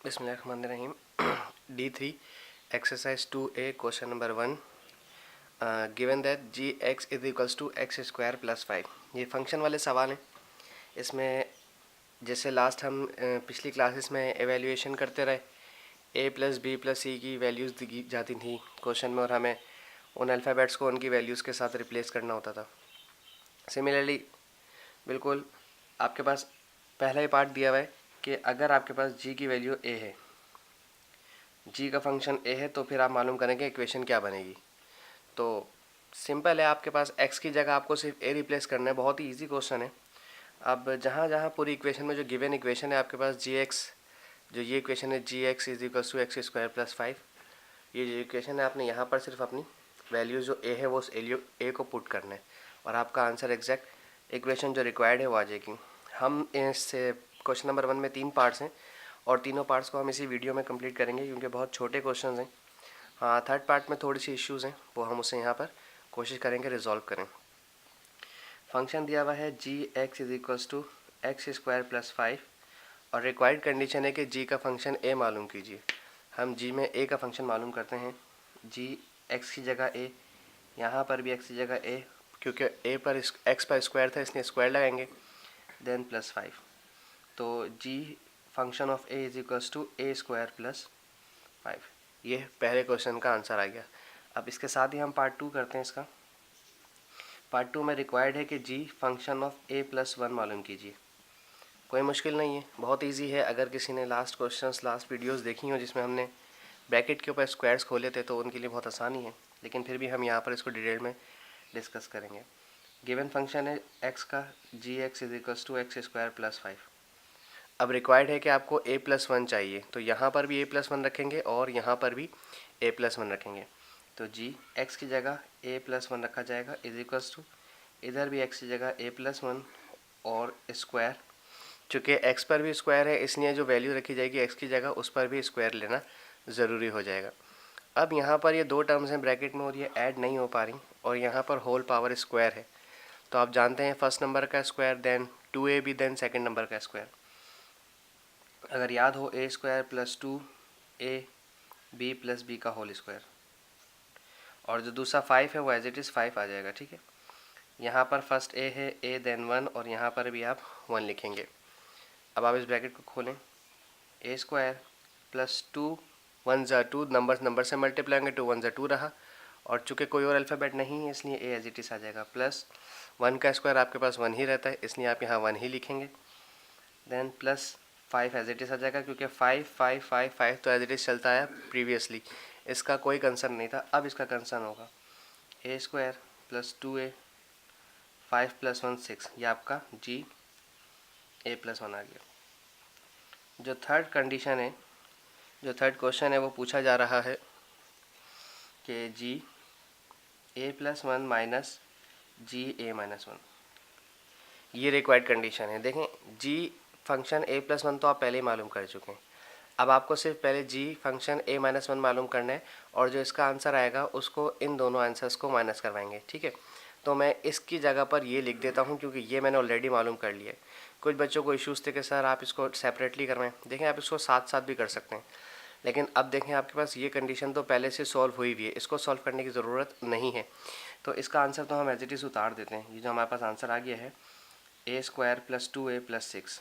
बिस्मिल्लाहिर्रहमानिर्रहीम। D3 exercise 2A question number 1 given that gx is equals to x square plus 5। ये function वाले सवाल हैं। इसमें जैसे लास्ट हम पिछली क्लासेस में एवेल्यूएशन करते रहे, a प्लस बी प्लस सी की वैल्यूज़ दी जाती थी क्वेश्चन में और हमें उन अल्फ़ाबेट्स को उनकी वैल्यूज़ के साथ रिप्लेस करना होता था। सिमिलरली बिल्कुल आपके पास पहला ही पार्ट दिया हुआ है कि अगर आपके पास g की वैल्यू a है, g का फंक्शन a है, तो फिर आप मालूम करेंगे इक्वेशन क्या बनेगी। तो सिंपल है, आपके पास x की जगह आपको सिर्फ a रिप्लेस करना है। बहुत ही इजी क्वेश्चन है। अब जहाँ जहाँ पूरी इक्वेशन में जो गिवन इक्वेशन है आपके पास gx, जो ये इक्वेशन है gx is equals to x square plus 5, ये जो इक्वेशन है आपने यहाँ पर सिर्फ अपनी वैल्यू जो a है वो उस a को पुट करना है और आपका आंसर एग्जैक्ट इक्वेशन जो रिक्वायर्ड है वो आ जाएगी। हम इस क्वेश्चन नंबर 1 में 3 पार्ट्स हैं और तीनों पार्ट्स को हम इसी वीडियो में कंप्लीट करेंगे क्योंकि बहुत छोटे क्वेश्चन हैं। हाँ, थर्ड पार्ट में थोड़ी सी इश्यूज़ हैं, वो हम उसे यहाँ पर कोशिश करेंगे रिजॉल्व करें। फंक्शन दिया हुआ है g x is equals to x square plus 5 और रिक्वायर्ड कंडीशन है कि जी का फंक्शन ए मालूम कीजिए। हम जी में ए का फंक्शन मालूम करते हैं। जी एक्स की जगह ए, यहाँ पर भी एक्स की जगह ए, क्योंकि ए पर एक्स पर स्क्वायर था इसलिए स्क्वायर लगाएंगे, देन प्लस 5। तो g function of a is equals to a square plus 5। ये पहले क्वेश्चन का आंसर आ गया। अब इसके साथ ही हम पार्ट 2 करते हैं। इसका पार्ट 2 में रिक्वायर्ड है कि जी फंक्शन ऑफ ए प्लस 1 मालूम कीजिए। कोई मुश्किल नहीं है, बहुत इजी है। अगर किसी ने लास्ट वीडियोस देखी हो जिसमें हमने ब्रैकेट के ऊपर स्क्वायर्स खोले थे तो उनके लिए बहुत आसानी है, लेकिन फिर भी हम यहाँ पर इसको डिटेल में डिस्कस करेंगे। गिवन फंक्शन है एक्स का, g x is equals to x square plus 5। अब रिक्वायर्ड है कि आपको a प्लस 1 चाहिए, तो यहाँ पर भी a प्लस 1 रखेंगे और यहाँ पर भी a प्लस 1 रखेंगे। तो जी x की जगह a प्लस 1 रखा जाएगा इज इक्वल्स टू, इधर भी x की जगह a प्लस 1 और स्क्वायर, चूँकि x पर भी स्क्वायर है इसलिए जो वैल्यू रखी जाएगी x की जगह उस पर भी स्क्वायर लेना ज़रूरी हो जाएगा। अब यहाँ पर ये दो टर्म्स हैं ब्रैकेट में और ये ऐड नहीं हो पा रही और यहाँ पर होल पावर स्क्वायर है। तो आप जानते हैं फर्स्ट नंबर का square then 2ab then second number का स्क्वायर। अगर याद हो a square plus 2a b plus b का होल स्क्वायर, और जो दूसरा 5 है वो एज इट इज़ 5 आ जाएगा। ठीक है, यहाँ पर फर्स्ट a है a देन 1 और यहाँ पर भी आप 1 लिखेंगे। अब आप इस ब्रैकेट को खोलें, ए स्क्वायर प्लस 2 1 ज़ा 2, नंबर से मल्टीप्लाई होंगे, 2 1 ज़ा 2 रहा, और चूँकि कोई और अल्फ़ाबेट नहीं है इसलिए ए एज इट इज़ आ जाएगा। प्लस 1 का स्क्वायर आपके पास 1 ही रहता है इसलिए आप यहाँ 1 ही लिखेंगे। Then plus 5 as it is आ जाएगा क्योंकि 5 5 5 5 तो एज इट इज़ चलता है प्रीवियसली, इसका कोई कंसर्न नहीं था। अब इसका कंसर्न होगा ए स्क्वायर प्लस 2a 5 प्लस 1 6, ये आपका जी ए प्लस 1 आ गया। जो थर्ड कंडीशन है, जो थर्ड क्वेश्चन है वो पूछा जा रहा है कि जी ए प्लस 1 माइनस जी ए माइनस 1, ये रिक्वायर्ड कंडीशन है। देखें जी फंक्शन a प्लस 1 तो आप पहले ही मालूम कर चुके हैं। अब आपको सिर्फ पहले g फंक्शन a माइनस 1 मालूम करना है और जो इसका आंसर आएगा उसको इन दोनों आंसर्स को माइनस करवाएंगे। ठीक है, तो मैं इसकी जगह पर ये लिख देता हूँ क्योंकि ये मैंने ऑलरेडी मालूम कर लिया है। कुछ बच्चों को इश्यूज़ थे कि सर आप इसको सेपरेटली करवाएं। देखें आप इसको साथ साथ भी कर सकते हैं, लेकिन अब देखें आपके पास ये कंडीशन तो पहले से सॉल्व हुई हुई है, इसको सॉल्व करने की ज़रूरत नहीं है। तो इसका आंसर तो हम एज इट इज़ उतार देते हैं। ये जो हमारे पास आंसर आ गया है ए स्क्वायर प्लस 2a प्लस 6,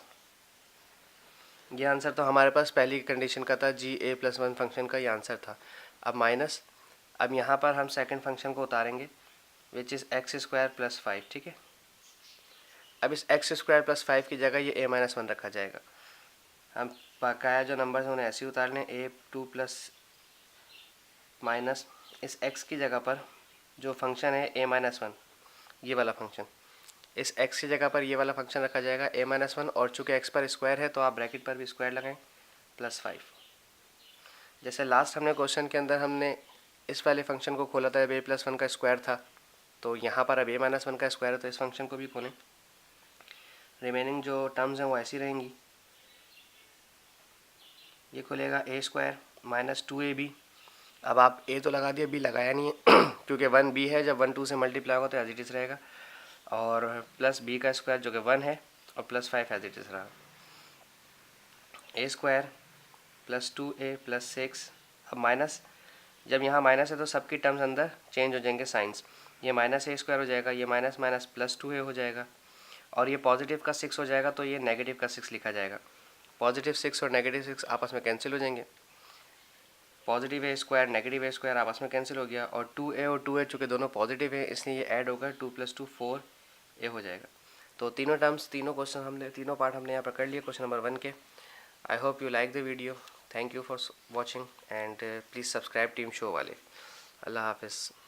ये आंसर तो हमारे पास पहली कंडीशन का था, जी ए प्लस 1 फंक्शन का ये आंसर था। अब माइनस, अब यहाँ पर हम सेकंड फंक्शन को उतारेंगे which is x square plus 5। ठीक है, अब इस एक्स स्क्वायर प्लस 5 की जगह ये ए माइनस 1 रखा जाएगा। हम बकाया जो नंबर्स हैं उन्हें ऐसे ही उतार लें, ए 2 प्लस माइनस इस एक्स की जगह पर जो फंक्शन है ए माइनस 1, ये वाला फंक्शन, इस x की जगह पर ये वाला फंक्शन रखा जाएगा a माइनस 1, और चूँकि x पर स्क्वायर है तो आप ब्रैकेट पर भी स्क्वायर लगाएं प्लस 5। जैसे लास्ट हमने क्वेश्चन के अंदर हमने इस वाले फंक्शन को खोला था, अब a प्लस 1 का स्क्वायर था, तो यहाँ पर अब a माइनस 1 का स्क्वायर है तो इस फंक्शन को भी खोलें। रिमेनिंग जो टर्म्स हैं वो ऐसी रहेंगी। ये खोलेगा a स्क्वायर माइनस 2ab, अब आप a तो लगा दिया, b लगाया नहीं है क्योंकि 1b है, जब 1 2 से मल्टीप्लाई होगा तो एज इट इज़ रहेगा, और प्लस b का स्क्वायर जो कि 1 है और प्लस 5 एज इट इज़ रहा। ए स्क्वायर प्लस 2a प्लस 6। अब माइनस, जब यहाँ माइनस है तो सबकी टर्म्स अंदर चेंज हो जाएंगे साइंस। ये माइनस ए स्क्वायर हो जाएगा, ये माइनस माइनस प्लस 2a हो जाएगा, और ये पॉजिटिव का 6 हो जाएगा तो ये नेगेटिव का 6 लिखा जाएगा। पॉजिटिव 6 और नेगेटिव 6 आपस में कैंसिल हो जाएंगे, पॉजिटिव ए स्क्वायर नेगेटिव ए स्क्वायर आपस में कैंसिल हो गया, और 2a और 2a चूँकि दोनों पॉजिटिव है इसलिए ये ऐड होकर 2 + 2 4a हो जाएगा। तो तीनों टर्म्स, तीनों क्वेश्चन हमने, तीनों पार्ट हमने यहाँ पर कर लिए क्वेश्चन नंबर 1 के। I hope you like the video. Thank you for watching and please subscribe team show वाले। अल्लाह हाफिज़।